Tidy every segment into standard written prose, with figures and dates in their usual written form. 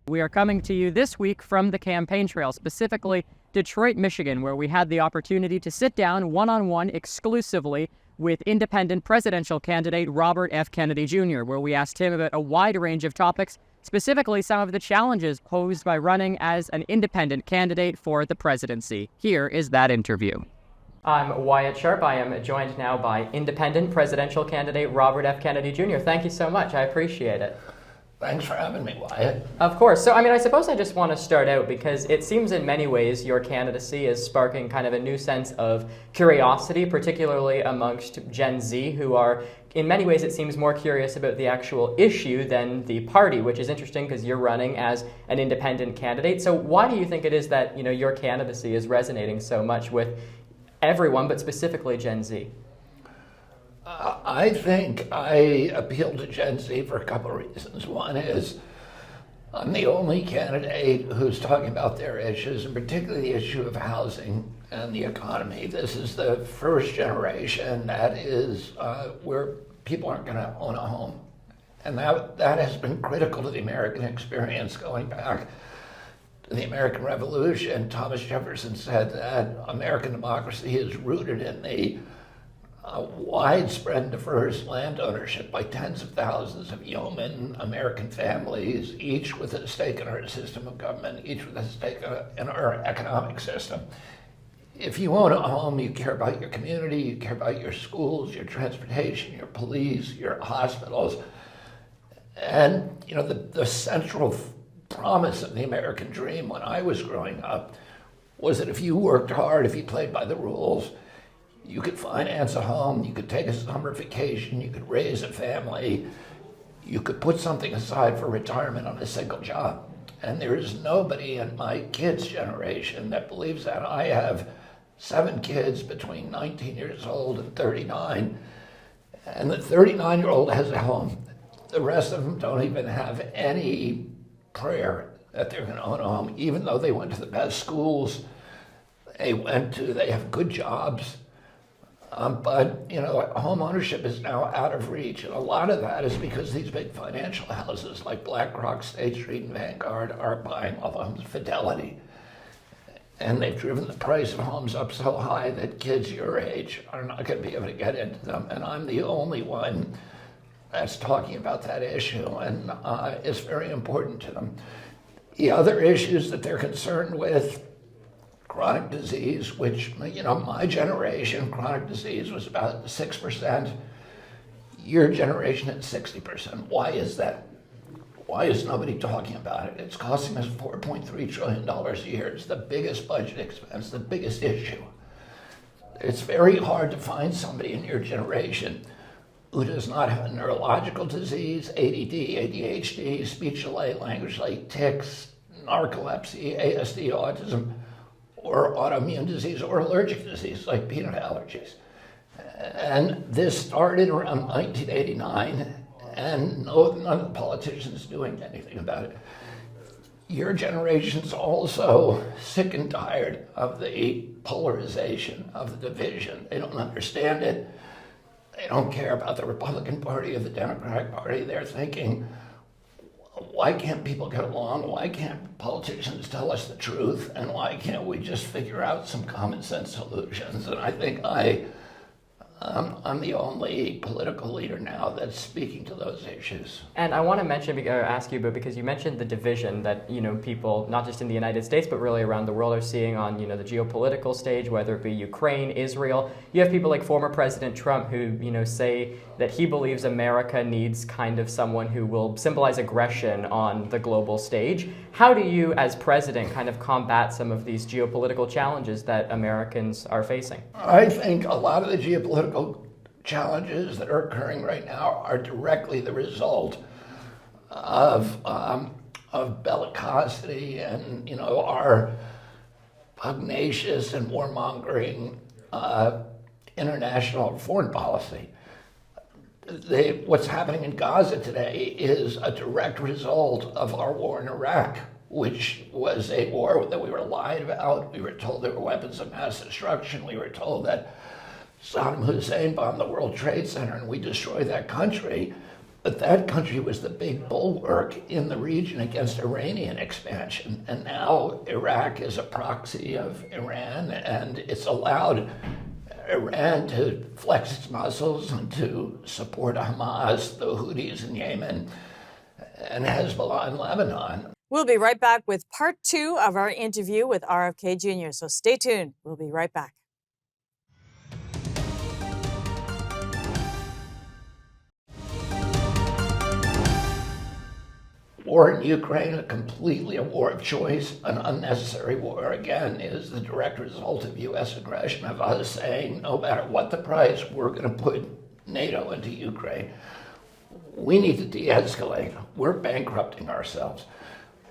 We are coming to you this week from the campaign trail, specifically Detroit, Michigan, where we had the opportunity to sit down one-on-one exclusively with independent presidential candidate Robert F. Kennedy Jr., where we asked him about a wide range of topics, specifically some of the challenges posed by running as an independent candidate for the presidency. Here is that interview. I'm Wyatt Sharpe. I am joined now by independent presidential candidate Robert F. Kennedy Jr. Thank you so much. I appreciate it. Thanks for having me, Wyatt. Of course. So, I suppose I just want to start out because it seems in many ways your candidacy is sparking kind of a new sense of curiosity, particularly amongst Gen Z, who are, in many ways, it seems more curious about the actual issue than the party, which is interesting because you're running as an independent candidate. So why do you think it is that, your candidacy is resonating so much with everyone, but specifically Gen Z? I think I appeal to Gen Z for a couple of reasons. One is I'm the only candidate who's talking about their issues, and particularly the issue of housing and the economy. This is the first generation that is where people aren't going to own a home. And that has been critical to the American experience going back to the American Revolution. Thomas Jefferson said that American democracy is rooted in the widespread and diverse land ownership by tens of thousands of yeoman American families, each with a stake in our system of government, each with a stake in our economic system. If you own a home, you care about your community, you care about your schools, your transportation, your police, your hospitals. And the central promise of the American dream when I was growing up was that if you worked hard, if you played by the rules, you could finance a home, you could take a summer vacation, you could raise a family, you could put something aside for retirement on a single job. And there is nobody in my kids' generation that believes that. I have 7 kids between 19 years old and 39, and the 39-year-old has a home. The rest of them don't even have any prayer that they're going to own a home, even though they went to the best schools, they have good jobs. But home ownership is now out of reach, and a lot of that is because these big financial houses like BlackRock, State Street, and Vanguard are buying all homes, Fidelity, and they've driven the price of homes up so high that kids your age are not going to be able to get into them. And I'm the only one that's talking about that issue, and it's very important to them. The other issues that they're concerned with: chronic disease, which, my generation, chronic disease was about 6%. Your generation at 60%. Why is that? Why is nobody talking about it? It's costing us $4.3 trillion a year. It's the biggest budget expense, the biggest issue. It's very hard to find somebody in your generation who does not have a neurological disease, ADD, ADHD, speech delay, language delay, tics, narcolepsy, ASD, autism, or autoimmune disease or allergic disease like peanut allergies. And this started around 1989, and none of the politicians doing anything about it. Your generation's also sick and tired of the polarization, of the division. They don't understand it. They don't care about the Republican Party or the Democratic Party. They're thinking, why can't people get along? Why can't politicians tell us the truth? And why can't we just figure out some common sense solutions? And I think I'm the only political leader now that's speaking to those issues. And I want to ask you about, because you mentioned the division that, people, not just in the United States, but really around the world are seeing on, the geopolitical stage, whether it be Ukraine, Israel. You have people like former President Trump who, say that he believes America needs kind of someone who will symbolize aggression on the global stage. How do you, as president, kind of combat some of these geopolitical challenges that Americans are facing? I think a lot of the geopolitical challenges that are occurring right now are directly the result of bellicosity and our pugnacious and warmongering international foreign policy. What's happening in Gaza today is a direct result of our war in Iraq, which was a war that we were lied about. We were told there were weapons of mass destruction. We were told that Saddam Hussein bombed the World Trade Center and we destroyed that country. But that country was the big bulwark in the region against Iranian expansion. And now Iraq is a proxy of Iran, and it's allowed Iran to flex its muscles and to support Hamas, the Houthis in Yemen, and Hezbollah in Lebanon. We'll be right back with part 2 of our interview with RFK Jr., so stay tuned. We'll be right back. War in Ukraine, completely a war of choice, an unnecessary war, again, is the direct result of U.S. aggression, of us saying, no matter what the price, we're going to put NATO into Ukraine. We need to de-escalate. We're bankrupting ourselves.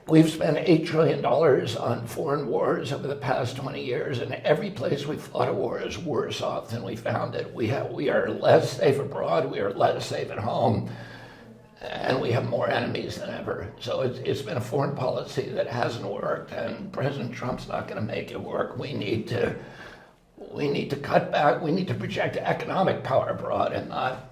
We've spent $8 trillion on foreign wars over the past 20 years, and every place we've fought a war is worse off than we found it. We are less safe abroad, we are less safe at home, and we have more enemies than ever. So it's been a foreign policy that hasn't worked, and President Trump's not going to make it work. We need to cut back. We need to project economic power abroad and not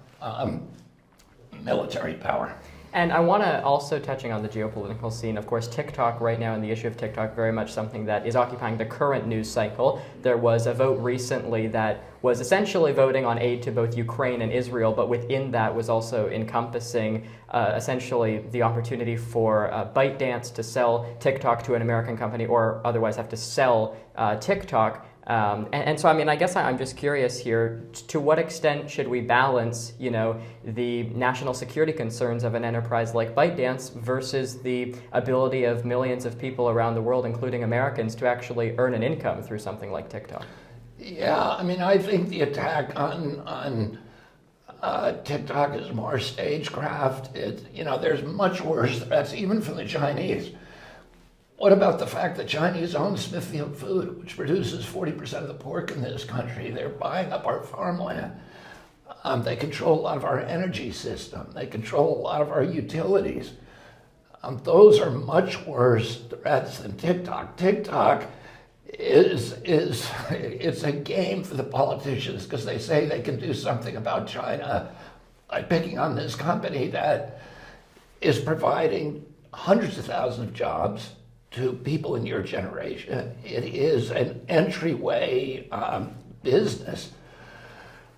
military power. And I want to also, touching on the geopolitical scene, of course, TikTok right now, and the issue of TikTok, very much something that is occupying the current news cycle. There was a vote recently that was essentially voting on aid to both Ukraine and Israel, but within that was also encompassing essentially the opportunity for ByteDance to sell TikTok to an American company, or otherwise have to sell TikTok. And so, I mean, I guess I'm just curious here, to what extent should we balance, the national security concerns of an enterprise like ByteDance versus the ability of millions of people around the world, including Americans, to actually earn an income through something like TikTok? Yeah, I mean, I think the attack on TikTok is more stagecraft. There's much worse threats, even from the Chinese. What about the fact that Chinese own Smithfield Food, which produces 40% of the pork in this country? They're buying up our farmland. They control a lot of our energy system. They control a lot of our utilities. Those are much worse threats than TikTok. TikTok it's a game for the politicians, because they say they can do something about China by picking on this company that is providing hundreds of thousands of jobs to people in your generation. It is an entryway business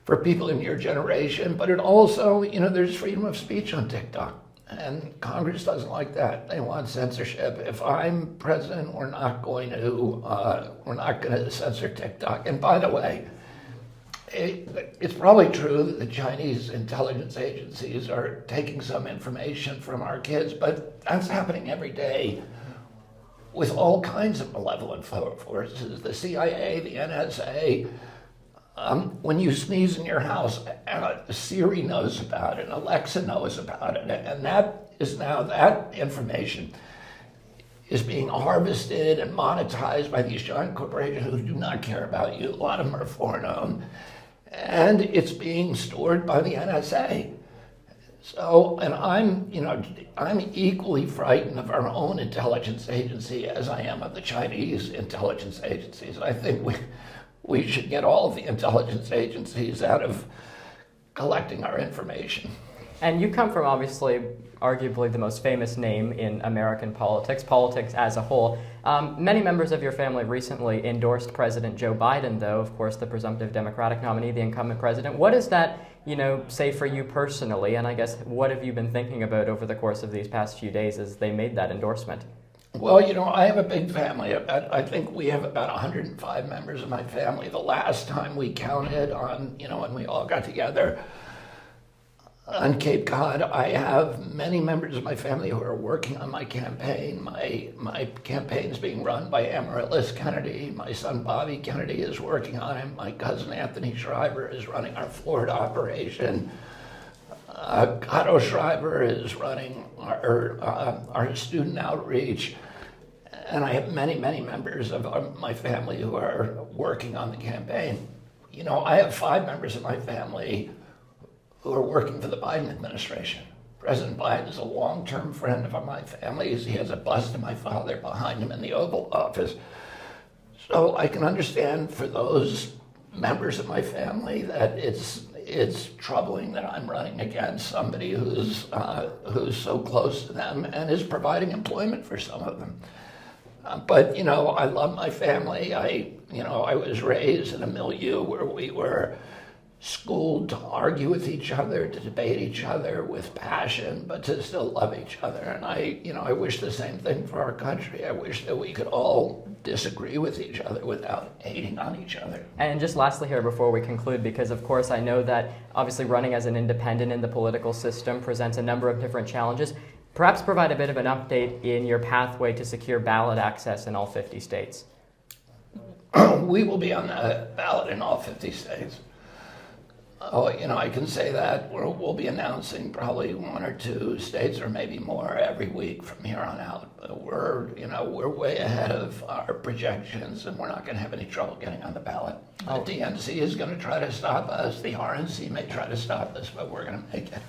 for people in your generation, but it also, there's freedom of speech on TikTok, and Congress doesn't like that. They want censorship. If I'm president, we're not going to censor TikTok. And by the way, it's probably true that the Chinese intelligence agencies are taking some information from our kids, but that's happening every day with all kinds of malevolent forces, the CIA, the NSA. When you sneeze in your house, Siri knows about it, Alexa knows about it, and that information is being harvested and monetized by these giant corporations who do not care about you. A lot of them are foreign owned, and it's being stored by the NSA. So, and I'm equally frightened of our own intelligence agency as I am of the Chinese intelligence agencies. I think we should get all of the intelligence agencies out of collecting our information. And you come from, obviously, arguably the most famous name in American politics as a whole. Many members of your family recently endorsed President Joe Biden, though, of course, the presumptive Democratic nominee, the incumbent president. What does that, say for you personally? And I guess, what have you been thinking about over the course of these past few days as they made that endorsement? Well, I have a big family. I think we have about 105 members of my family. The last time we counted on, when we all got together on Cape Cod, I have many members of my family who are working on my campaign. My campaign is being run by Amaryllis Kennedy. My son Bobby Kennedy is working on it. My cousin Anthony Schreiber is running our Florida operation. Otto Schreiber is running our student outreach. And I have many, many members of my family who are working on the campaign. I have 5 members of my family who are working for the Biden administration. President Biden is a long-term friend of my family. He has a bust of my father behind him in the Oval Office. So I can understand for those members of my family that it's troubling that I'm running against somebody who's so close to them and is providing employment for some of them. But, you know, I love my family. I was raised in a milieu where we were schooled to argue with each other, to debate each other with passion, but to still love each other. And I wish the same thing for our country. I wish that we could all disagree with each other without hating on each other. And just lastly here before we conclude, because of course I know that obviously running as an independent in the political system presents a number of different challenges. Perhaps provide a bit of an update in your pathway to secure ballot access in all 50 states. We will be on the ballot in all 50 states. Oh, you know, I can say that we'll be announcing probably 1 or 2 states or maybe more every week from here on out. But we're way ahead of our projections, and we're not going to have any trouble getting on the ballot. The DNC is going to try to stop us. The RNC may try to stop us, but we're going to make it.